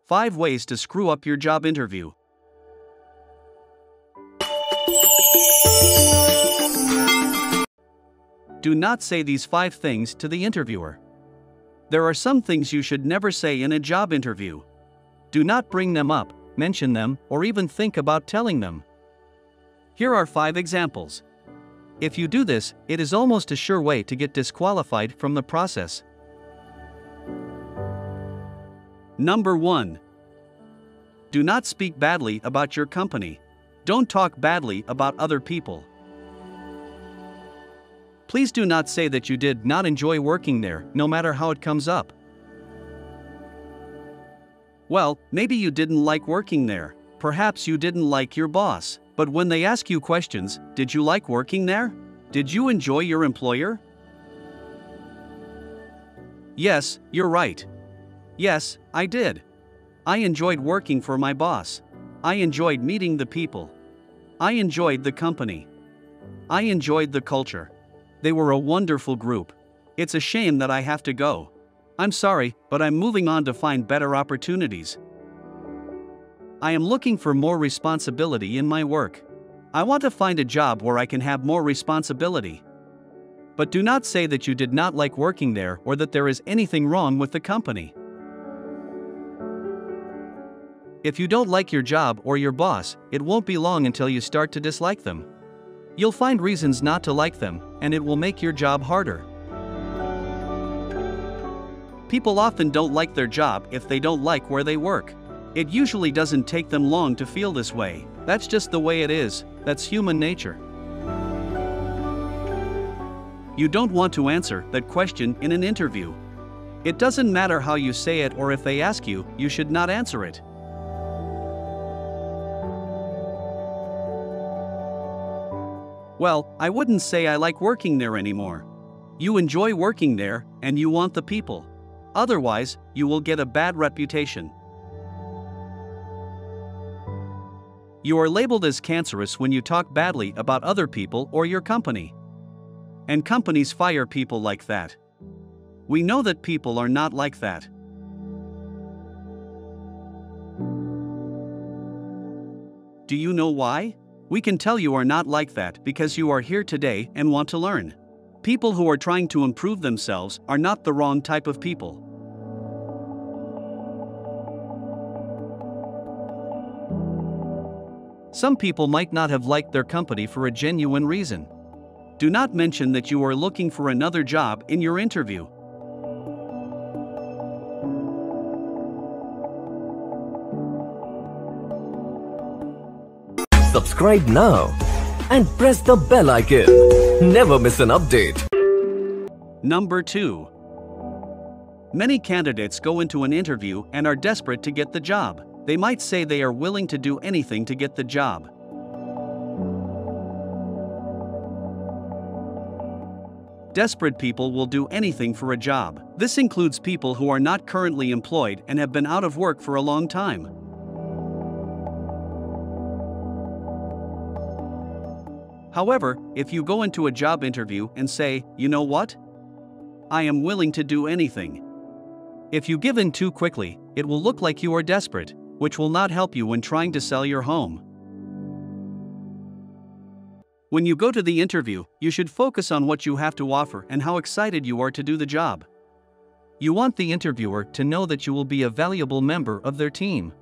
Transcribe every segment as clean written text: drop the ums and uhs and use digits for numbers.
5 ways to screw up your job interview. Do not say these 5 things to the interviewer. There are some things you should never say in a job interview. Do not bring them up, mention them, or even think about telling them. Here are 5 examples. If you do this, it is almost a sure way to get disqualified from the process. Number 1. Do not speak badly about your company. Don't talk badly about other people. Please do not say that you did not enjoy working there, no matter how it comes up. Well, maybe you didn't like working there. Perhaps you didn't like your boss. But when they ask you questions, did you like working there? Did you enjoy your employer? Yes, you're right. Yes, I did. I enjoyed working for my boss. I enjoyed meeting the people. I enjoyed the company. I enjoyed the culture. They were a wonderful group. It's a shame that I have to go. I'm sorry, but I'm moving on to find better opportunities. I am looking for more responsibility in my work. I want to find a job where I can have more responsibility. But do not say that you did not like working there or that there is anything wrong with the company. If you don't like your job or your boss, it won't be long until you start to dislike them. You'll find reasons not to like them, and it will make your job harder. People often don't like their job if they don't like where they work. It usually doesn't take them long to feel this way. That's just the way it is. That's human nature. You don't want to answer that question in an interview. It doesn't matter how you say it or if they ask you, you should not answer it. Well, I wouldn't say I like working there anymore. You enjoy working there, and you want the people. Otherwise, you will get a bad reputation. You are labeled as cancerous when you talk badly about other people or your company. And companies fire people like that. We know that people are not like that. Do you know why? We can tell you are not like that because you are here today and want to learn. People who are trying to improve themselves are not the wrong type of people. Some people might not have liked their company for a genuine reason. Do not mention that you are looking for another job in your interview. Subscribe now and press the bell icon. Never miss an update. Number 2. Many candidates go into an interview and are desperate to get the job. They might say they are willing to do anything to get the job. Desperate people will do anything for a job. This includes people who are not currently employed and have been out of work for a long time. However, if you go into a job interview and say, "You know what? I am willing to do anything." If you give in too quickly, it will look like you are desperate, which will not help you when trying to sell your home. When you go to the interview, you should focus on what you have to offer and how excited you are to do the job. You want the interviewer to know that you will be a valuable member of their team.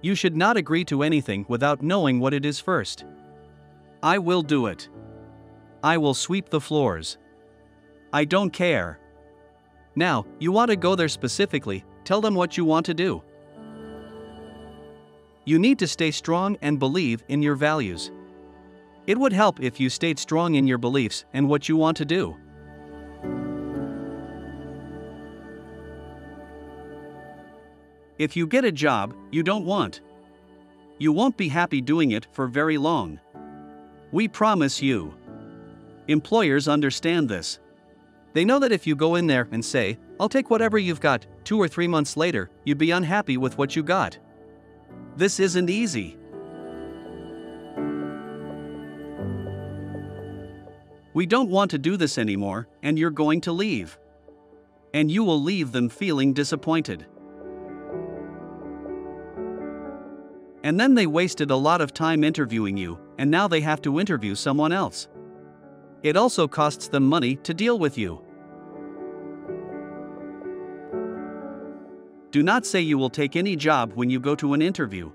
You should not agree to anything without knowing what it is first. I will do it. I will sweep the floors. I don't care. Now, you want to go there specifically, tell them what you want to do. You need to stay strong and believe in your values. It would help if you stayed strong in your beliefs and what you want to do. If you get a job you don't want, you won't be happy doing it for very long. We promise you. Employers understand this. They know that if you go in there and say, "I'll take whatever you've got," 2 or 3 months later, you'd be unhappy with what you got. This isn't easy. "We don't want to do this anymore, and you're going to leave." And you will leave them feeling disappointed. And then they wasted a lot of time interviewing you, and now they have to interview someone else. It also costs them money to deal with you. Do not say you will take any job when you go to an interview.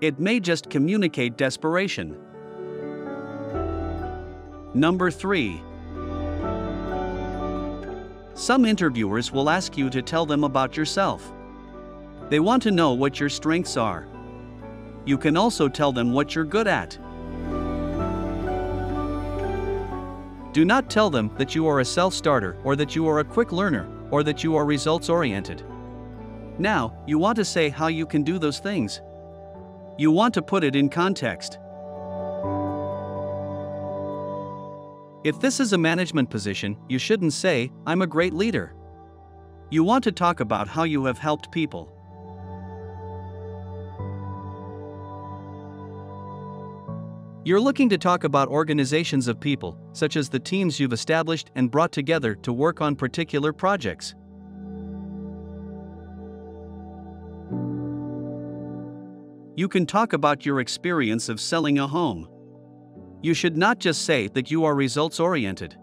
It may just communicate desperation. Number 3. Some interviewers will ask you to tell them about yourself. They want to know what your strengths are. You can also tell them what you're good at. Do not tell them that you are a self-starter, or that you are a quick learner, or that you are results-oriented. Now, you want to say how you can do those things. You want to put it in context. If this is a management position, you shouldn't say, "I'm a great leader." You want to talk about how you have helped people. You're looking to talk about organizations of people, such as the teams you've established and brought together to work on particular projects. You can talk about your experience of selling a home. You should not just say that you are results-oriented.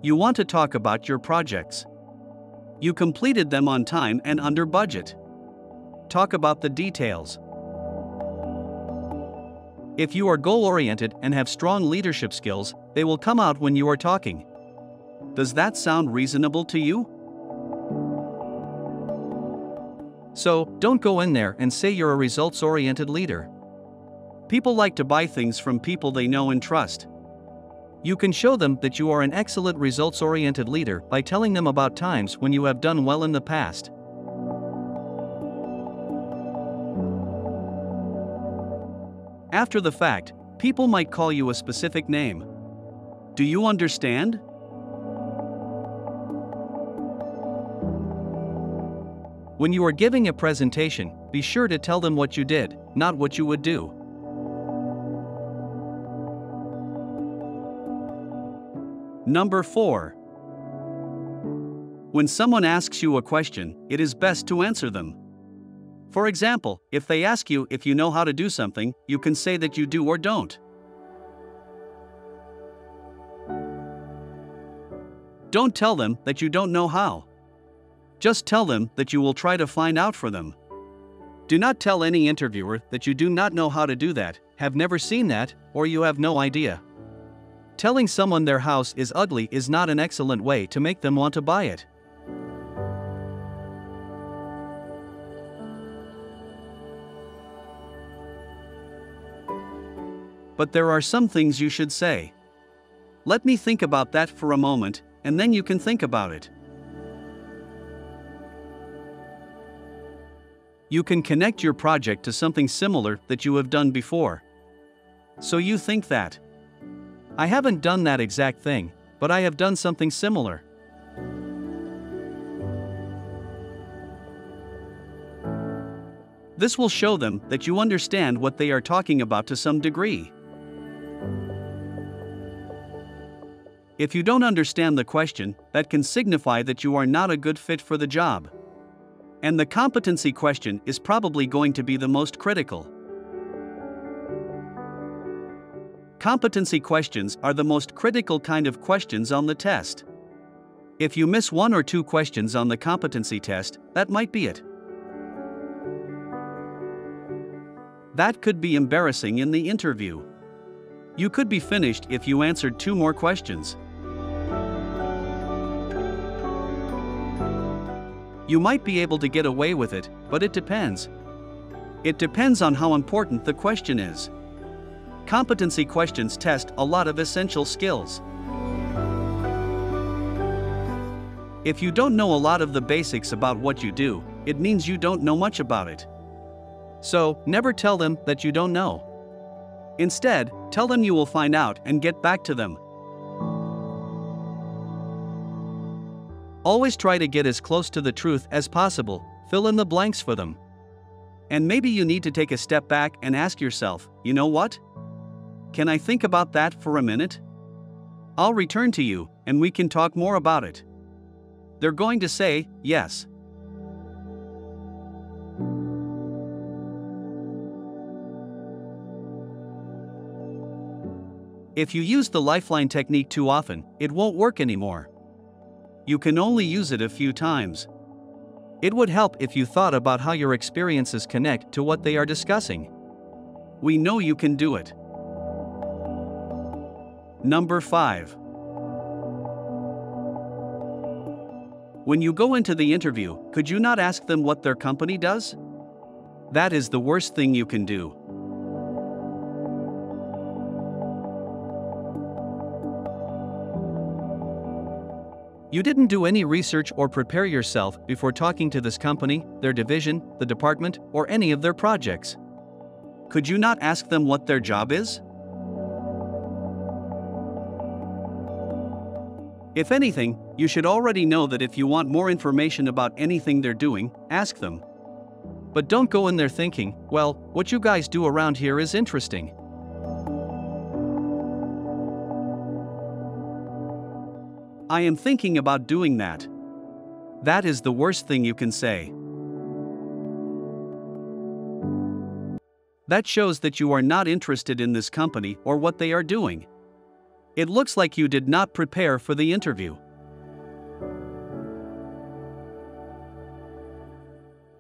You want to talk about your projects. You completed them on time and under budget. Talk about the details. If you are goal-oriented and have strong leadership skills, they will come out when you are talking. Does that sound reasonable to you? So, don't go in there and say you're a results-oriented leader. People like to buy things from people they know and trust. You can show them that you are an excellent results-oriented leader by telling them about times when you have done well in the past. After the fact, people might call you a specific name. Do you understand? When you are giving a presentation, be sure to tell them what you did, not what you would do. Number 4. When someone asks you a question, it is best to answer them. For example, if they ask you if you know how to do something, you can say that you do or don't. Don't tell them that you don't know how. Just tell them that you will try to find out for them. Do not tell any interviewer that you do not know how to do that, have never seen that, or you have no idea. Telling someone their house is ugly is not an excellent way to make them want to buy it. But there are some things you should say. Let me think about that for a moment, and then you can think about it. You can connect your project to something similar that you have done before. So you think that, "I haven't done that exact thing, but I have done something similar." This will show them that you understand what they are talking about to some degree. If you don't understand the question, that can signify that you are not a good fit for the job. And the competency question is probably going to be the most critical. Competency questions are the most critical kind of questions on the test. If you miss 1 or 2 questions on the competency test, that might be it. That could be embarrassing in the interview. You could be finished if you answered 2 more questions. You might be able to get away with it, but it depends. It depends on how important the question is. Competency questions test a lot of essential skills. If you don't know a lot of the basics about what you do, it means you don't know much about it. So, never tell them that you don't know. Instead, tell them you will find out and get back to them. Always try to get as close to the truth as possible, fill in the blanks for them. And maybe you need to take a step back and ask yourself, you know what? Can I think about that for a minute? I'll return to you, and we can talk more about it. They're going to say, yes. If you use the lifeline technique too often, it won't work anymore. You can only use it a few times. It would help if you thought about how your experiences connect to what they are discussing. We know you can do it. Number 5. When you go into the interview, could you not ask them what their company does? That is the worst thing you can do. You didn't do any research or prepare yourself before talking to this company, their division, the department, or any of their projects. Could you not ask them what their job is? If anything, you should already know that if you want more information about anything they're doing, ask them. But don't go in there thinking, well, what you guys do around here is interesting. I am thinking about doing that. That is the worst thing you can say. That shows that you are not interested in this company or what they are doing. It looks like you did not prepare for the interview.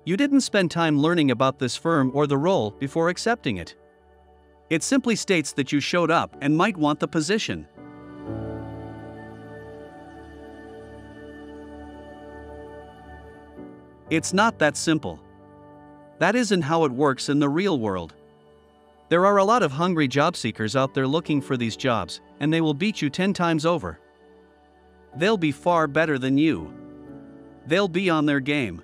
You didn't spend time learning about this firm or the role before accepting it. It simply states that you showed up and might want the position. It's not that simple. That isn't how it works in the real world. There are a lot of hungry job seekers out there looking for these jobs, and they will beat you 10 times over. They'll be far better than you. They'll be on their game.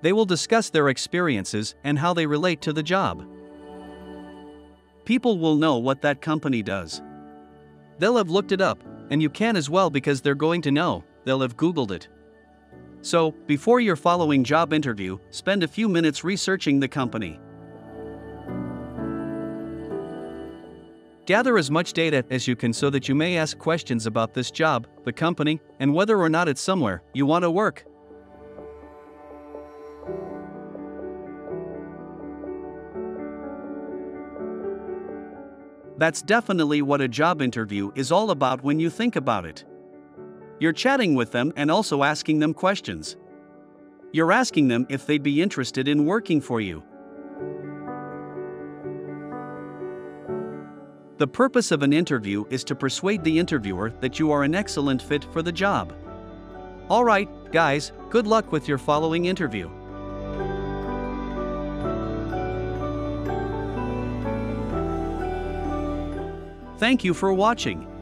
They will discuss their experiences and how they relate to the job. People will know what that company does. They'll have looked it up, and you can as well because they're going to know. They'll have Googled it. So, before your following job interview, spend a few minutes researching the company. Gather as much data as you can so that you may ask questions about this job, the company, and whether or not it's somewhere you want to work. That's definitely what a job interview is all about when you think about it. You're chatting with them and also asking them questions. You're asking them if they'd be interested in working for you. The purpose of an interview is to persuade the interviewer that you are an excellent fit for the job. All right, guys, good luck with your following interview. Thank you for watching.